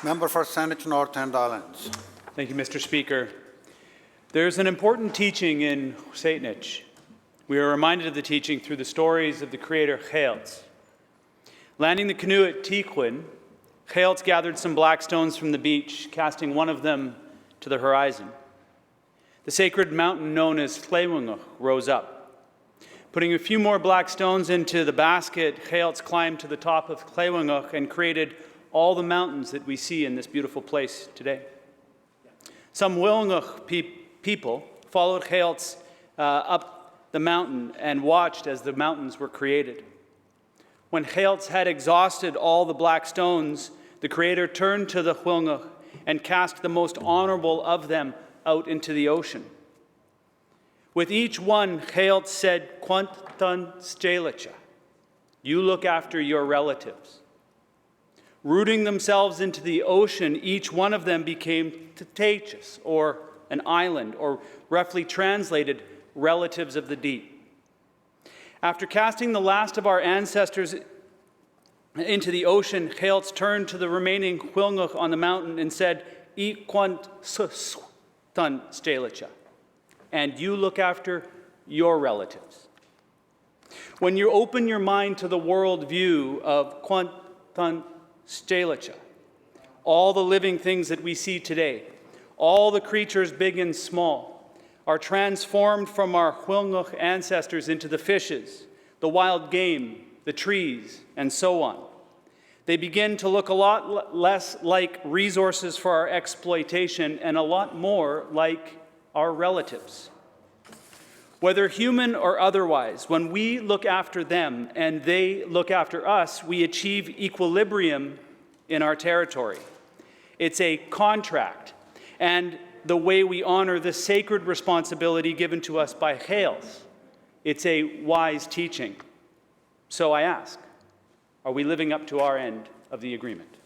Member for Saanich North and Islands. Thank you, Mr. Speaker. There's an important teaching in Saanich. We are reminded of the teaching through the stories of the creator Geelts. Landing the canoe at Tequin, Geelts gathered some black stones from the beach, casting one of them to the horizon. The sacred mountain known as Tlewinguch rose up. Putting a few more black stones into the basket, Geelts climbed to the top of Tlewinguch and created all the mountains that we see in this beautiful place today. Some Willinguch people followed Geelts up the mountain and watched as the mountains were created. When Geelts had exhausted all the black stones, the Creator turned to the Willinguch and cast the most honorable of them out into the ocean. With each one, Geelts said, "Quantan stelicha," you look after your relatives. Rooting themselves into the ocean, each one of them became Tachus, or an island, or roughly translated, relatives of the deep. After casting the last of our ancestors into the ocean, Geelts turned to the remaining Willinguch on the mountain and said, "I quant tan stelicha," and you look after your relatives. When you open your mind to the world view of quantan stelicha, all the living things that we see today, all the creatures big and small, are transformed from our Willinguch ancestors into the fishes, the wild game, the trees, and so on. They begin to look a lot less like resources for our exploitation and a lot more like our relatives. Whether human or otherwise, when we look after them and they look after us, we achieve equilibrium in our territory. It's a contract, and the way we honor the sacred responsibility given to us by Geelts. It's a wise teaching. So I ask, are we living up to our end of the agreement?